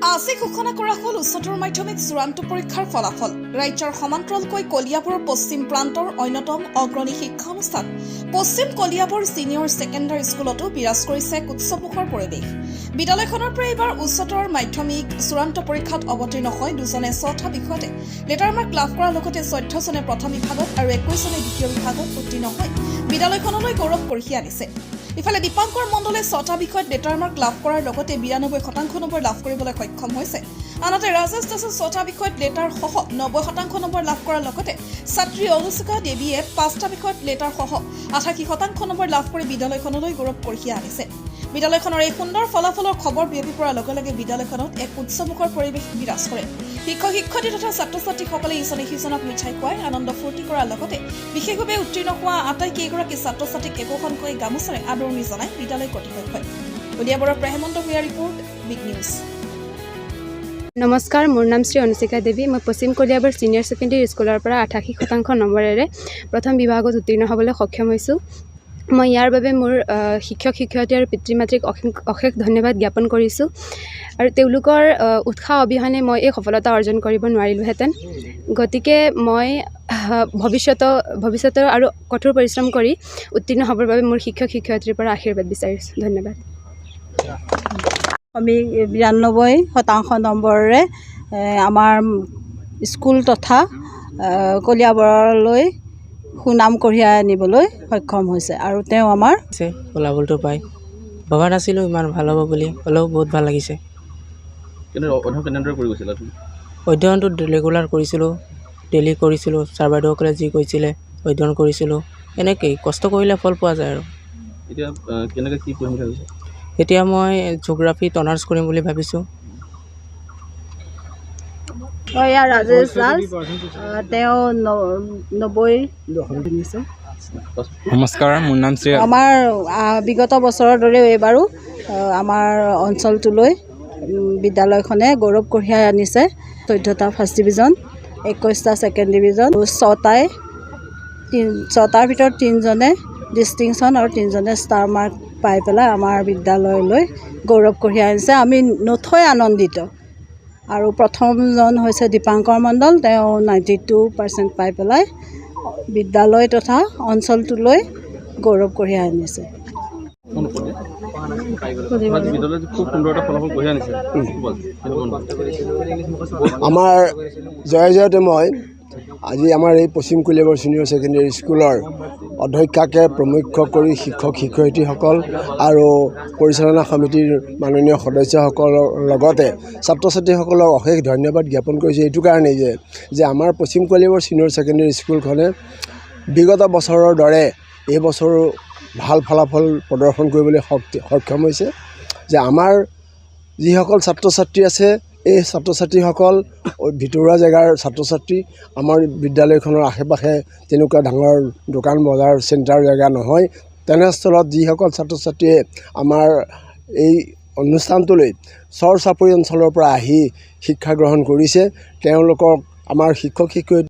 আজি ঘোষণা কৰা হল উচ্চতৰ মাধ্যমিক চূড়ান্ত পৰীক্ষাৰ ফলাফল। ৰাজ্যৰ সমান্তৰালকৈ কলিয়াবৰৰ পশ্চিম প্ৰান্তৰ অন্যতম অগ্ৰণী শিক্ষানুষ্ঠান পশ্চিম কলিয়াবৰ ছিনিয়ৰ ছেকেণ্ডাৰী স্কুলতো বিৰাজ কৰিছে উৎসৱমুখৰ পৰিৱেশ। বিদ্যালয়খনৰ পৰা এইবাৰ উচ্চতৰ মাধ্যমিক চূড়ান্ত পৰীক্ষাত অৱতীৰ্ণ হয় দুজনে 6টা বিষয়তে লেটাৰ মাৰ্ক লাভ কৰাৰ লগতে 14 জনে প্ৰথম বিভাগত আৰু 21 জনে দ্বিতীয় বিভাগত উত্তীৰ্ণ হৈ বিদ্যালয়খনলৈ গৌৰৱ কঢ়িয়াই আনিছে। ইফালে দীপাংকৰ মণ্ডলে 6টা বিষয়ত লেটাৰ মাৰ্ক লাভ কৰাৰ লগতে 92% নম্বৰ লাভ কৰিবলৈ সক্ষম হৈছে। আনহাতে ৰাজেশ দাসে 6টা বিষয়ত লেটাৰ সহ 90% নম্বৰ লাভ কৰাৰ লগতে ছাত্ৰী অনুষ্কা দেৱীয়ে 5টা বিষয়ত লেটাৰ সহ 88% নম্বৰ লাভ কৰি বিদ্যালয়খনলৈ গৌৰৱ কঢ়িয়াই আনিছে। বিদ্যালয়খনৰ এই সুন্দৰ ফলাফলৰ খবৰ বিয়পি পৰাৰ লগে লগে বিদ্যালয়খনত এক উৎসৱমুখৰ পৰিৱেশ বিৰাজ কৰে। শিক্ষক-শিক্ষয়িত্ৰী তথা ছাত্ৰ-ছাত্ৰীসকলে ইজনে সিজনক মিঠাই খুৱাই আনন্দ ফূৰ্তি কৰাৰ লগতে বিশেষভাৱে উত্তীৰ্ণ হোৱা আটাইকেইগৰাকী ছাত্ৰ-ছাত্ৰীক একোখনকৈ গামোচাৰে আদৰণি জনাই বিদ্যালয় কৰ্তৃপক্ষই। কলিয়াবৰৰ পৰা হেমন্ত ভূঞাৰ ৰিপৰ্ট, বিগ নিউজ। নমস্কাৰ, মোৰ নাম শ্ৰী অনুষ্কা দেৱী। মই পশ্চিম কলিয়াবৰ ছিনিয়ৰ ছেকেণ্ডেৰী স্কুলৰ পৰা 88% নম্বৰেৰে প্ৰথম বিভাগত উত্তীৰ্ণ হ'বলৈ সক্ষম হৈছোঁ। মই ইয়াৰ বাবে মোৰ শিক্ষক-শিক্ষয়িত্ৰী আৰু পিতৃ মাতৃক অশেষ ধন্যবাদ জ্ঞাপন কৰিছোঁ আৰু তেওঁলোকৰ উৎসাহ অবিহনে মই এই সফলতা অৰ্জন কৰিব নোৱাৰিলোহেঁতেন। গতিকে মই ভৱিষ্যতৰ আৰু কঠোৰ পৰিশ্ৰম কৰি উত্তীৰ্ণ হ'বৰ বাবে মোৰ শিক্ষক-শিক্ষয়িত্ৰীৰ পৰা আশীৰ্বাদ বিচাৰিছোঁ। ধন্যবাদ। আমি 92% নম্বৰেৰে আমাৰ স্কুল তথা কলিয়াবৰলৈ সুনাম কঢ়িয়াই আনিবলৈ সক্ষম হৈছে আৰু তেওঁ আমাৰ ফলাফলটো পাই ভবা নাছিলোঁ ইমান ভাল হ'ব বুলি, হ'লেও বহুত ভাল লাগিছে। অধ্যয়নটো ৰেগুলাৰ কৰিছিলোঁ, ডেইলি কৰিছিলোঁ, ছাৰ বাইদেউসকলে যি কৈছিলে অধ্যয়ন কৰিছিলোঁ। এনেকৈয়ে কষ্ট কৰিলে ফল পোৱা যায়। আৰু এতিয়া মই জিঅ'গ্ৰাফীত অনাৰ্ছ কৰিম বুলি ভাবিছোঁ। ৰাজেশ দাস, তেওঁ 90। নমস্কাৰ, মোৰ নাম শ্ৰী। আমাৰ বিগত বছৰৰ দৰে এইবাৰো আমাৰ অঞ্চলটোলৈ বিদ্যালয়খনে গৌৰৱ কঢ়িয়াই আনিছে। 14টা ফাৰ্ষ্ট ডিভিজন, 21টা ছেকেণ্ড ডিভিজন, 6টাৰ ভিতৰত 3জনে ডিষ্টিংশ্যন আৰু 3জনে ষ্টাৰ মাৰ্ক পাই পেলাই আমাৰ বিদ্যালয়লৈ গৌৰৱ কঢ়িয়াই আনিছে। আমি নথৈ আনন্দিত। আৰু প্ৰথমজন হৈছে দীপাংকৰ মণ্ডল, তেওঁ 92% পাই পেলাই বিদ্যালয় তথা অঞ্চলটোলৈ গৌৰৱ কঢ়িয়াই আনিছে। আমাৰ জয়তে মই আজি আমাৰ এই পশ্চিম কলিয়াবৰ ছিনিয়ৰ ছেকেণ্ডেৰী স্কুলৰ অধ্যক্ষাকে প্ৰমুখ্য কৰি শিক্ষক-শিক্ষয়িত্ৰীসকল আৰু পৰিচালনা সমিতিৰ মাননীয় সদস্যসকলৰ লগতে ছাত্ৰ ছাত্ৰীসকলক অশেষ ধন্যবাদ জ্ঞাপন কৰিছোঁ। এইটো কাৰণেই যে আমাৰ পশ্চিম কলিয়াবৰ ছিনিয়ৰ ছেকেণ্ডেৰী স্কুলখনে বিগত বছৰৰ দৰে এই বছৰো ভাল ফলাফল প্ৰদৰ্শন কৰিবলৈ সক্ষম হৈছে। যে আমাৰ যিসকল ছাত্ৰ ছাত্ৰী আছে এই ছাত্ৰ ছাত্ৰীসকল ভিতৰুৱা জেগাৰ ছাত্ৰ ছাত্ৰী। আমাৰ বিদ্যালয়খনৰ আশে পাশে তেনেকুৱা ডাঙৰ দোকান বজাৰ চেণ্টাৰ জেগা নহয়। তেনেস্থলত যিসকল ছাত্ৰ ছাত্ৰীয়ে আমাৰ এই অনুষ্ঠানটোলৈ চৰ চাপৰি অঞ্চলৰ পৰা আহি শিক্ষা গ্ৰহণ কৰিছে তেওঁলোকক আমাৰ শিক্ষক শিক্ষয়িত্ৰী